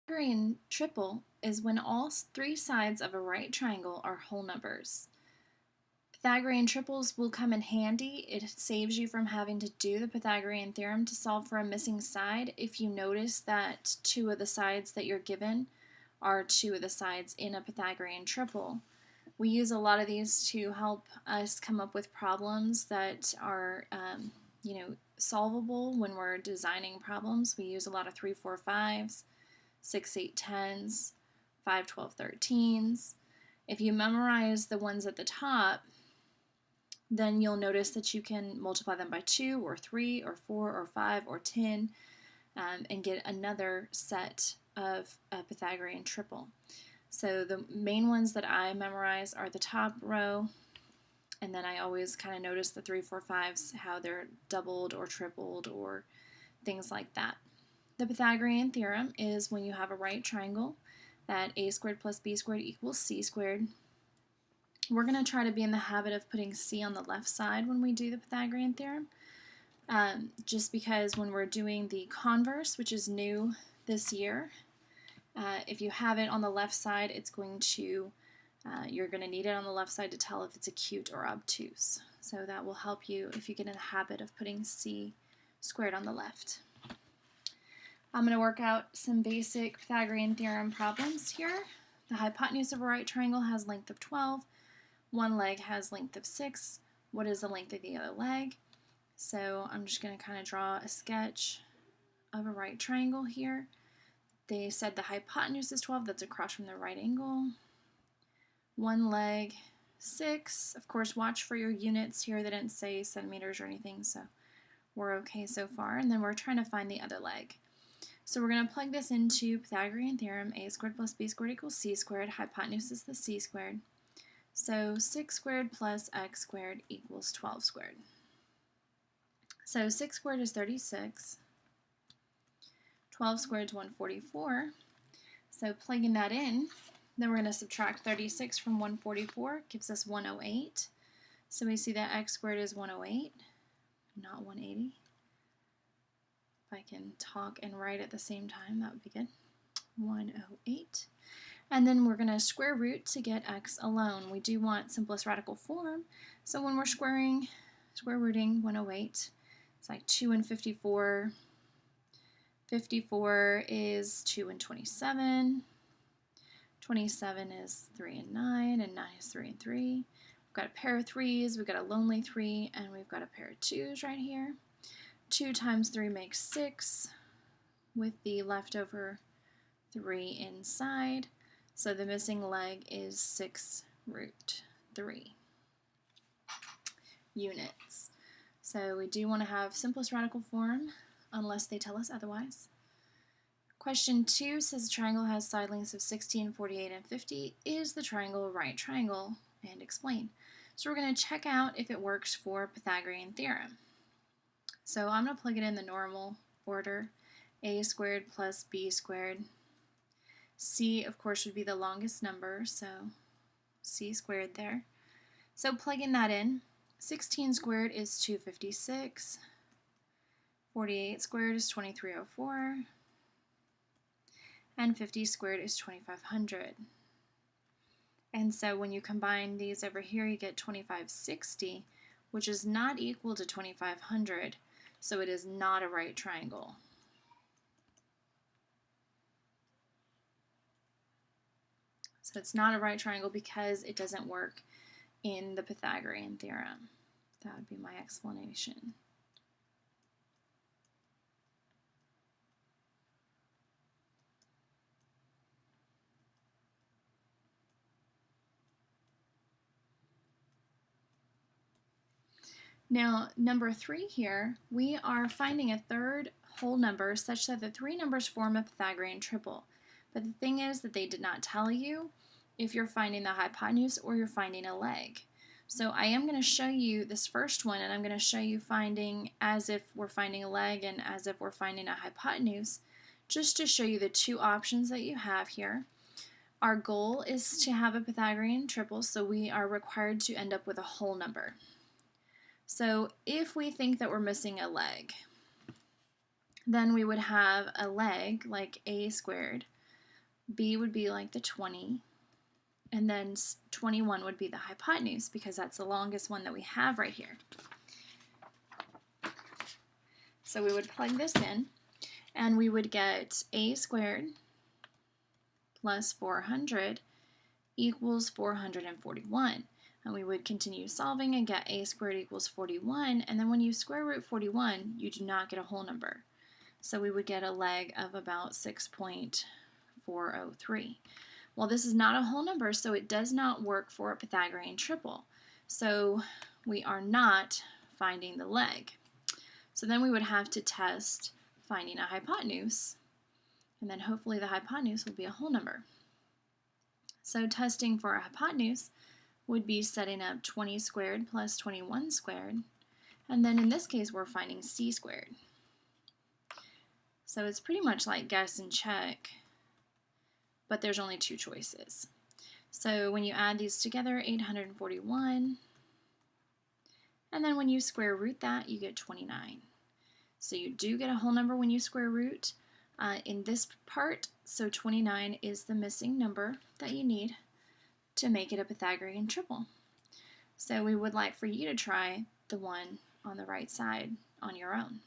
Pythagorean triple is when all three sides of a right triangle are whole numbers. Pythagorean triples will come in handy. It saves you from having to do the Pythagorean theorem to solve for a missing side if you notice that two of the sides that you're given are two of the sides in a Pythagorean triple. We use a lot of these to help us come up with problems that are solvable when we're designing problems. We use a lot of 3, 4, 5s, 6, 8, 10s, 5, 12, 13s. If you memorize the ones at the top, then you'll notice that you can multiply them by 2 or 3 or 4 or 5 or 10 and get another set of a Pythagorean triple. So the main ones that I memorize are the top row, and then I always kind of notice the 3, 4, 5s, how they're doubled or tripled or things like that. The Pythagorean theorem is when you have a right triangle that a squared plus b squared equals c squared. We're going to try to be in the habit of putting c on the left side when we do the Pythagorean theorem, just because when we're doing the converse, which is new this year, if you have it on the left side, it's going to you're going to need it on the left side to tell if it's acute or obtuse. So that will help you if you get in the habit of putting c squared on the left. I'm going to work out some basic Pythagorean theorem problems here. The hypotenuse of a right triangle has length of 12. One leg has length of 6. What is the length of the other leg? So I'm just going to kind of draw a sketch of a right triangle here. They said the hypotenuse is 12. That's across from the right angle. One leg, 6. Of course, watch for your units here. They didn't say centimeters or anything, so we're okay so far. And then we're trying to find the other leg. So we're going to plug this into Pythagorean theorem. A squared plus b squared equals c squared. Hypotenuse is the c squared. So 6 squared plus x squared equals 12 squared. So 6 squared is 36. 12 squared is 144. So plugging that in, then we're going to subtract 36 from 144, gives us 108. So we see that x squared is 108, not 180. If I can talk and write at the same time, that would be good. 108. And then we're going to square root to get x alone. We do want simplest radical form, so when we're square rooting 108, it's like 2 and 54. 54 is 2 and 27. 27 is 3 and 9, and 9 is 3 and 3. We've got a pair of 3s, we've got a lonely 3, and we've got a pair of 2s right here. 2 times 3 makes 6, with the leftover 3 inside. So the missing leg is 6 root 3 units. So we do want to have simplest radical form unless they tell us otherwise. Question 2 says the triangle has side lengths of 16, 48, and 50. Is the triangle a right triangle? And explain. So we're going to check out if it works for Pythagorean theorem. So I'm going to plug it in the normal order. A squared plus b squared. C, of course, would be the longest number, so c squared there. So plugging that in, 16 squared is 256. 48 squared is 2304. And 50 squared is 2500. And so when you combine these over here, you get 2560, which is not equal to 2500, so it is not a right triangle. So it's not a right triangle because it doesn't work in the Pythagorean theorem. That would be my explanation. Now, number 3 here, we are finding a third whole number such that the 3 numbers form a Pythagorean triple. But the thing is that they did not tell you if you're finding the hypotenuse or you're finding a leg. So I am going to show you this first one, and I'm going to show you finding as if we're finding a leg and as if we're finding a hypotenuse, just to show you the two options that you have here. Our goal is to have a Pythagorean triple, so we are required to end up with a whole number. So if we think that we're missing a leg, then we would have a leg like a squared B would be like the 20, and then 21 would be the hypotenuse because that's the longest one that we have right here. So we would plug this in, and we would get a squared plus 400 equals 441. And we would continue solving and get a squared equals 41, and then when you square root 41, you do not get a whole number. So we would get a leg of about 6.403. Well, this is not a whole number, so it does not work for a Pythagorean triple. So we are not finding the leg. So then we would have to test finding a hypotenuse, and then hopefully the hypotenuse will be a whole number. So testing for a hypotenuse would be setting up 20 squared plus 21 squared, and then in this case we're finding c squared. So it's pretty much like guess and check, but there's only two choices. So when you add these together, 841, and then when you square root that, you get 29. So you do get a whole number when you square root in this part, so 29 is the missing number that you need to make it a Pythagorean triple. So we would like for you to try the one on the right side on your own.